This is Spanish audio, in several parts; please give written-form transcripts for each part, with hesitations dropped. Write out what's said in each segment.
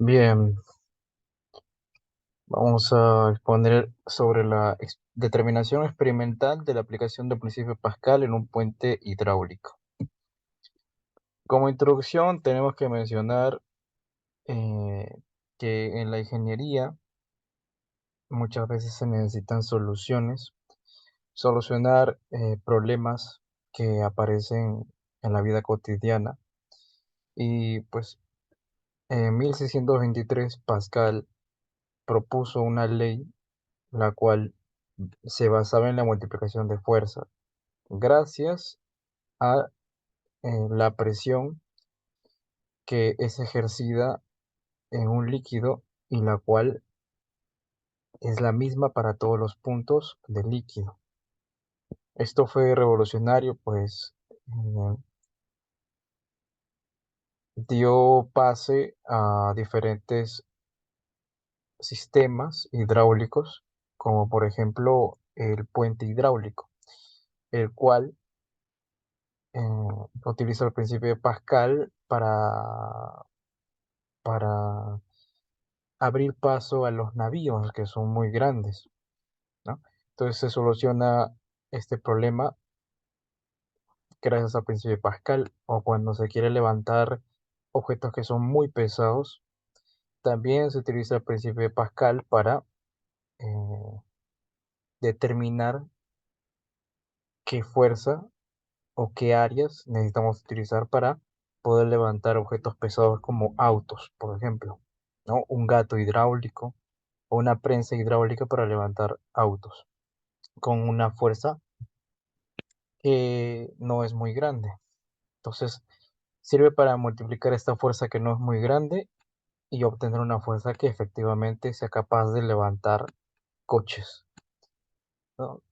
Bien, vamos a exponer sobre la determinación experimental de la aplicación del principio Pascal en un puente hidráulico. Como introducción, tenemos que mencionar eh, que en la ingeniería muchas veces se necesitan solucionar problemas que aparecen en la vida cotidiana. Y pues en 1623 Pascal propuso una ley la cual se basaba en la multiplicación de fuerza gracias a la presión que es ejercida en un líquido y la cual es la misma para todos los puntos del líquido. Esto fue revolucionario, pues dio pase a diferentes sistemas hidráulicos, como por ejemplo el puente hidráulico, el cual eh, utiliza el principio de Pascal para abrir paso a los navíos que son muy grandes, ¿no? Entonces se soluciona este problema gracias al principio de Pascal, o cuando se quiere levantar objetos que son muy pesados, también se utiliza el principio de Pascal para eh, determinar qué fuerza o qué áreas necesitamos utilizar para poder levantar objetos pesados como autos, por ejemplo, ¿no? Un gato hidráulico o una prensa hidráulica para levantar autos con una fuerza que no es muy grande. Entonces, sirve para multiplicar esta fuerza que no es muy grande y obtener una fuerza que efectivamente sea capaz de levantar coches, ¿no?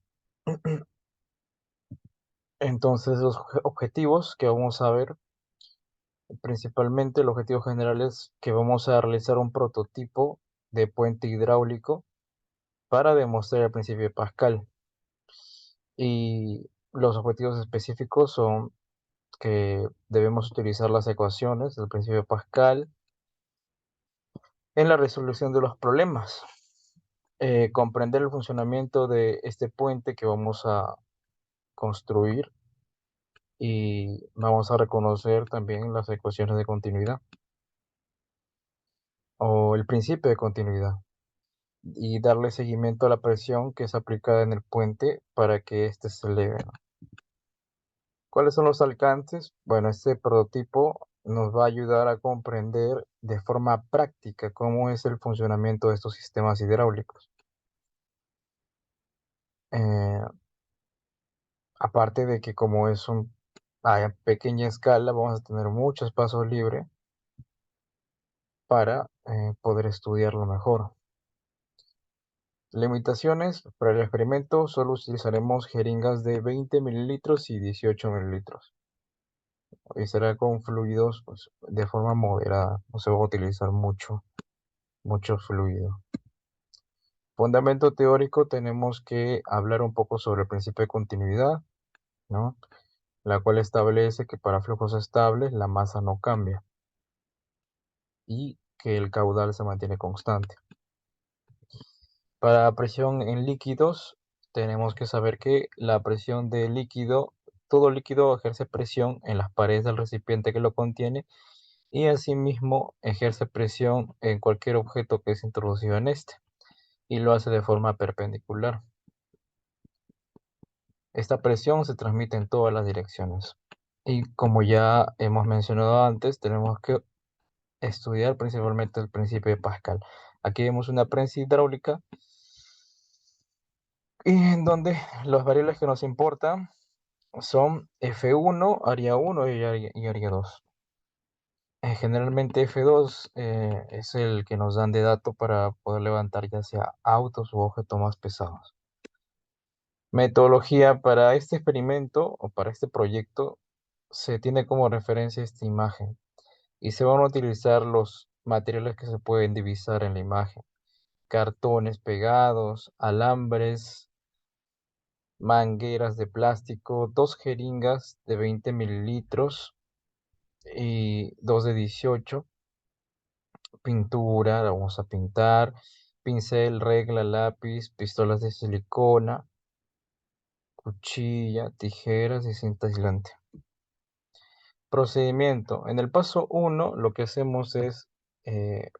Entonces, los objetivos que vamos a ver, principalmente el objetivo general es que vamos a realizar un prototipo de puente hidráulico para demostrar el principio de Pascal. Y los objetivos específicos son que debemos utilizar las ecuaciones del principio de Pascal en la resolución de los problemas, comprender el funcionamiento de este puente que vamos a construir y vamos a reconocer también las ecuaciones de continuidad o el principio de continuidad y darle seguimiento a la presión que es aplicada en el puente para que éste se eleve, ¿no? ¿Cuáles son los alcances? Bueno, este prototipo nos va a ayudar a comprender de forma práctica cómo es el funcionamiento de estos sistemas hidráulicos. Eh, Aparte de que como es a pequeña escala, vamos a tener mucho espacio libre para poder estudiarlo mejor. Limitaciones: para el experimento solo utilizaremos jeringas de 20 mililitros y 18 mililitros. Y será con fluidos pues, de forma moderada, no se va a utilizar mucho fluido. Fundamento teórico: tenemos que hablar un poco sobre el principio de continuidad, ¿no? La cual establece que para flujos estables la masa no cambia y que el caudal se mantiene constante. Para presión en líquidos, tenemos que saber que la presión de líquido, todo líquido ejerce presión en las paredes del recipiente que lo contiene y asimismo ejerce presión en cualquier objeto que es introducido en este y lo hace de forma perpendicular. Esta presión se transmite en todas las direcciones. Y como ya hemos mencionado antes, tenemos que estudiar principalmente el principio de Pascal. Aquí vemos una prensa hidráulica y en donde las variables que nos importan son F1, área 1 y área 2. Generalmente F2 es el que nos dan de dato para poder levantar ya sea autos u objetos más pesados. Metodología: para este experimento o para este proyecto se tiene como referencia esta imagen y se van a utilizar los materiales que se pueden divisar en la imagen: cartones pegados, alambres, mangueras de plástico, dos jeringas de 20 mililitros y dos de 18, pintura, la vamos a pintar, pincel, regla, lápiz, pistolas de silicona, cuchilla, tijeras y cinta aislante. Procedimiento. En el paso 1 lo que hacemos es eh,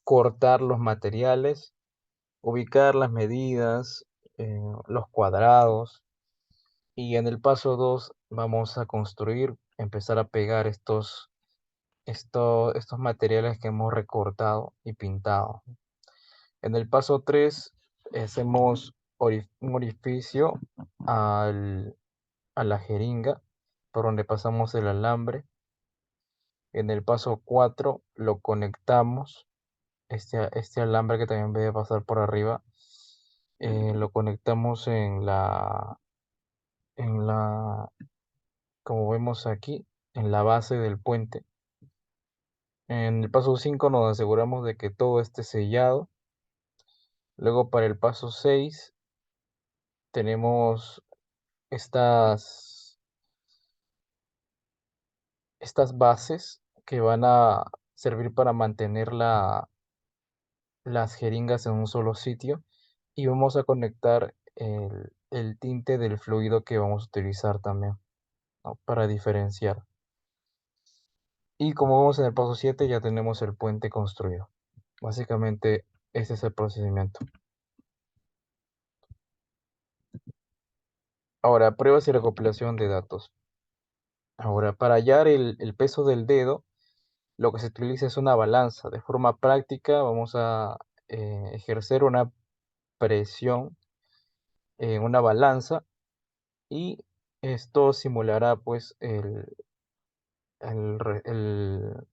cortar los materiales, ubicar las medidas, los cuadrados. Y en el paso 2 vamos a construir, empezar a pegar estos materiales que hemos recortado y pintado. En el paso 3 hacemos un orificio a la jeringa por donde pasamos el alambre. En el paso 4 lo conectamos, este alambre que también debe pasar por arriba, lo conectamos en la, como vemos aquí, en la base del puente. En el paso 5 nos aseguramos de que todo esté sellado. Luego para el paso 6 tenemos estas, estas bases que van a servir para mantener las jeringas en un solo sitio y vamos a conectar el tinte del fluido que vamos a utilizar también, ¿no? Para diferenciar. Y como vemos en el paso 7 ya tenemos el puente construido. Básicamente ese es el procedimiento. Ahora, pruebas y recopilación de datos. Ahora, para hallar el peso del dedo, lo que se utiliza es una balanza. De forma práctica, vamos a ejercer una presión en una balanza y esto simulará pues el re- el-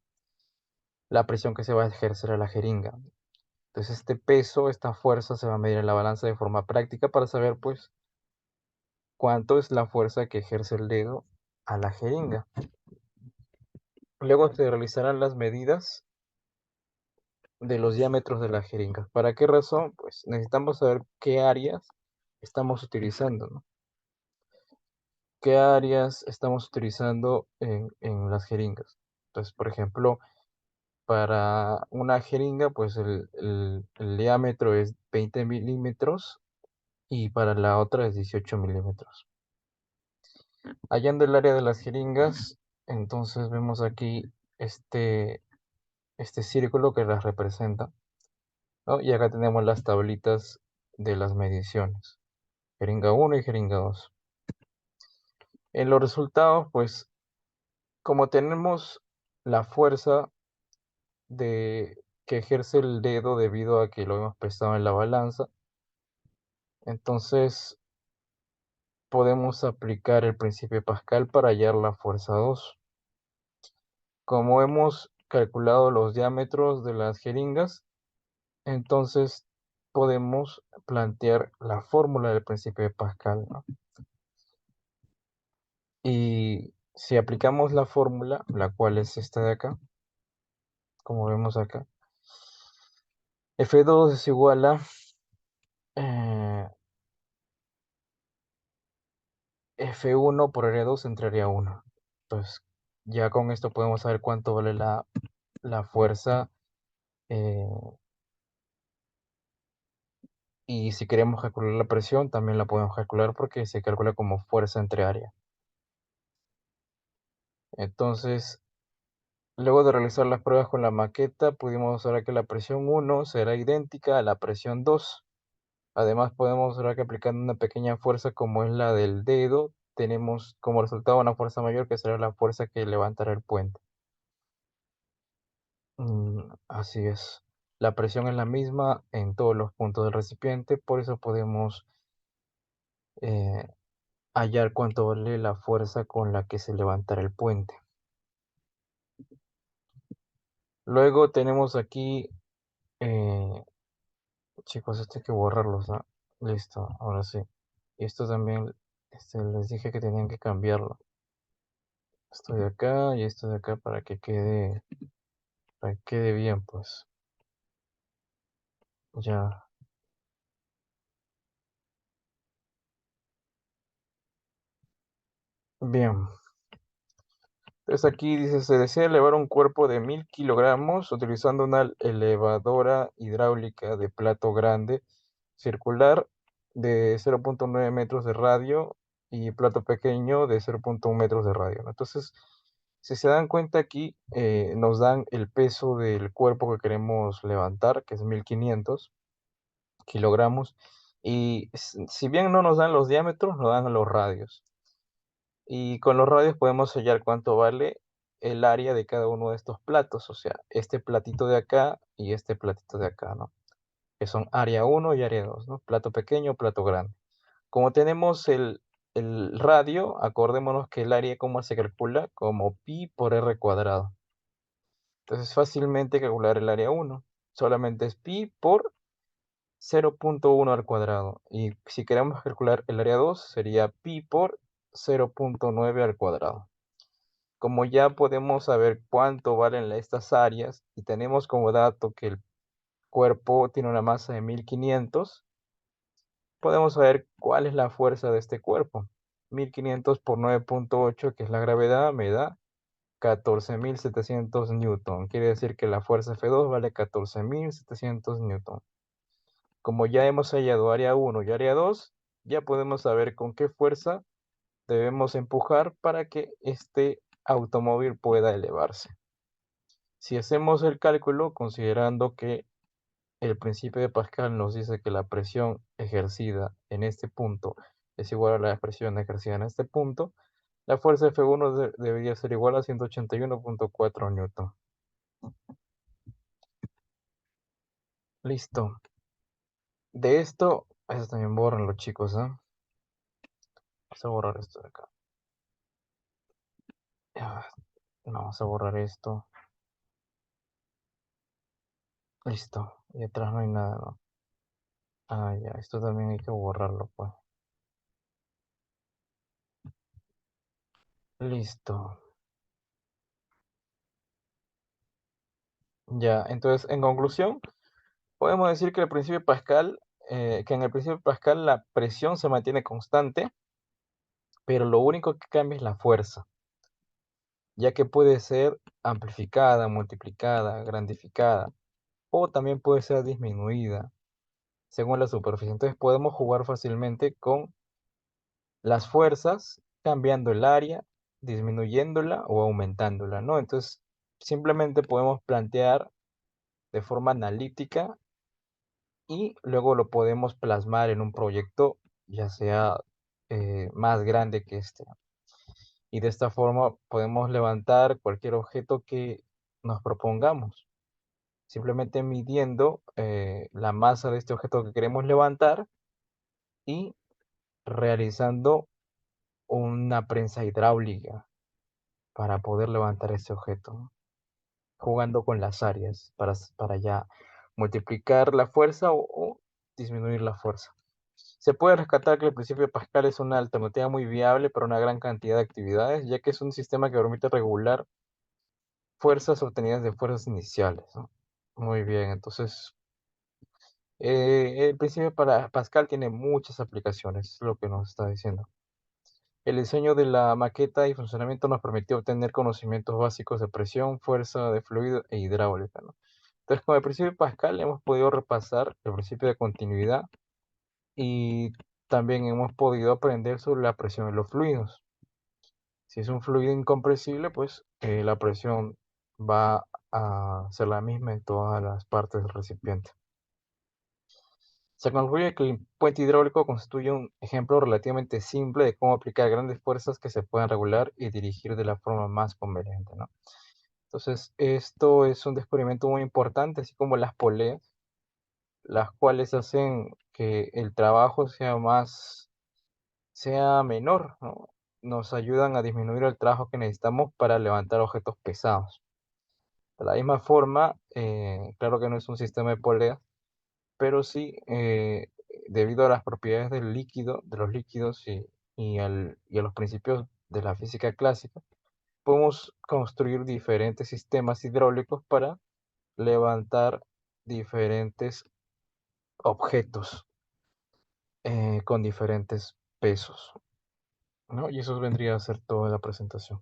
la presión que se va a ejercer a la jeringa. Entonces, este peso, esta fuerza se va a medir en la balanza de forma práctica para saber pues cuánto es la fuerza que ejerce el dedo a la jeringa. Luego se realizarán las medidas de los diámetros de la jeringa. ¿Para qué razón? Pues necesitamos saber qué áreas estamos utilizando, ¿no? ¿Qué áreas estamos utilizando en las jeringas? Entonces, por ejemplo, para una jeringa, pues el diámetro es 20 milímetros y para la otra es 18 milímetros. Hallando el área de las jeringas, entonces vemos aquí este, este círculo que las representa, ¿no? Y acá tenemos las tablitas de las mediciones, jeringa 1 y jeringa 2. En los resultados, pues como tenemos la fuerza que ejerce el dedo debido a que lo hemos pesado en la balanza, entonces podemos aplicar el principio de Pascal para hallar la fuerza 2. Como hemos calculado los diámetros de las jeringas, entonces podemos plantear la fórmula del principio de Pascal, ¿no? Y si aplicamos la fórmula, la cual es esta de acá, como vemos acá, F2 es igual a eh, F1 por área 2 entre área 1. Entonces, ya con esto podemos saber cuánto vale la fuerza. eh, y si queremos calcular la presión, también la podemos calcular porque se calcula como fuerza entre área. Entonces, luego de realizar las pruebas con la maqueta, pudimos ver que la presión 1 será idéntica a la presión 2. Además, podemos ver que aplicando una pequeña fuerza como es la del dedo, tenemos como resultado una fuerza mayor que será la fuerza que levantará el puente. Así es. La presión es la misma en todos los puntos del recipiente, por eso podemos eh, hallar cuánto vale la fuerza con la que se levantará el puente. Luego tenemos aquí, eh, chicos, esto hay que borrarlos, ¿no? Listo, ahora sí. Y esto también, les dije que tenían que cambiarlo. Esto de acá y esto de acá para que quede bien, pues. Ya, bien. Entonces aquí dice, se desea elevar un cuerpo de 1000 kilogramos utilizando una elevadora hidráulica de plato grande, circular de 0,9 metros de radio y plato pequeño de 0,1 metros de radio, ¿no? Entonces, si se dan cuenta aquí, nos dan el peso del cuerpo que queremos levantar, que es 1500 kilogramos, y si bien no nos dan los diámetros, nos dan los radios. Y con los radios podemos hallar cuánto vale el área de cada uno de estos platos, o sea, este platito de acá y este platito de acá, ¿no? Que son área uno y área 2, ¿no? Plato pequeño, plato grande. Como tenemos el radio, acordémonos que el área, ¿cómo se calcula? Como pi por r cuadrado. Entonces, fácilmente calcular el área 1. Solamente es pi por 0,1 al cuadrado. Y si queremos calcular el área 2, sería pi por 0,9 al cuadrado. Como ya podemos saber cuánto valen estas áreas y tenemos como dato que el cuerpo tiene una masa de 1500, podemos saber cuál es la fuerza de este cuerpo. 1500 por 9,8, que es la gravedad, me da 14.700 newton. Quiere decir que la fuerza F2 vale 14.700 newton. Como ya hemos hallado área 1 y área 2, ya podemos saber con qué fuerza debemos empujar para que este automóvil pueda elevarse. Si hacemos el cálculo considerando que el principio de Pascal nos dice que la presión ejercida en este punto es igual a la presión ejercida en este punto, la fuerza F1 debería ser igual a 181,4 newton. Listo. De esto, eso también borran los chicos, ¿eh? Vamos a borrar esto de acá. Vamos a borrar esto. Listo. Y atrás no hay nada, ¿no? Ah, ya, esto también hay que borrarlo, pues. Listo. Ya, entonces, en conclusión, podemos decir que el principio de Pascal, que en el principio de Pascal la presión se mantiene constante, pero lo único que cambia es la fuerza, ya que puede ser amplificada, multiplicada, grandificada, o también puede ser disminuida según la superficie. Entonces podemos jugar fácilmente con las fuerzas, cambiando el área, disminuyéndola o aumentándola, ¿no? Entonces simplemente podemos plantear de forma analítica y luego lo podemos plasmar en un proyecto, ya sea más grande que este. Y de esta forma podemos levantar cualquier objeto que nos propongamos, simplemente midiendo la masa de este objeto que queremos levantar y realizando una prensa hidráulica para poder levantar este objeto, ¿no? Jugando con las áreas para ya multiplicar la fuerza o disminuir la fuerza. Se puede rescatar que el principio de Pascal es una alternativa muy viable para una gran cantidad de actividades, ya que es un sistema que permite regular fuerzas obtenidas de fuerzas iniciales, ¿no? Muy bien, entonces el principio para Pascal tiene muchas aplicaciones, es lo que nos está diciendo. El diseño de la maqueta y funcionamiento nos permitió obtener conocimientos básicos de presión, fuerza de fluido e hidráulica, ¿no? Entonces, con el principio de Pascal hemos podido repasar el principio de continuidad y también hemos podido aprender sobre la presión en los fluidos. Si es un fluido incompresible, pues la presión va a ser la misma en todas las partes del recipiente. Se concluye que el puente hidráulico constituye un ejemplo relativamente simple de cómo aplicar grandes fuerzas que se puedan regular y dirigir de la forma más conveniente, ¿no? Entonces, esto es un descubrimiento muy importante, así como las poleas, las cuales hacen que el trabajo sea menor, ¿no? Nos ayudan a disminuir el trabajo que necesitamos para levantar objetos pesados. De la misma forma, claro que no es un sistema de poleas, pero sí, debido a las propiedades del líquido, de los líquidos y a los principios de la física clásica, podemos construir diferentes sistemas hidráulicos para levantar diferentes objetos con diferentes pesos, ¿no? Y eso vendría a ser toda la presentación.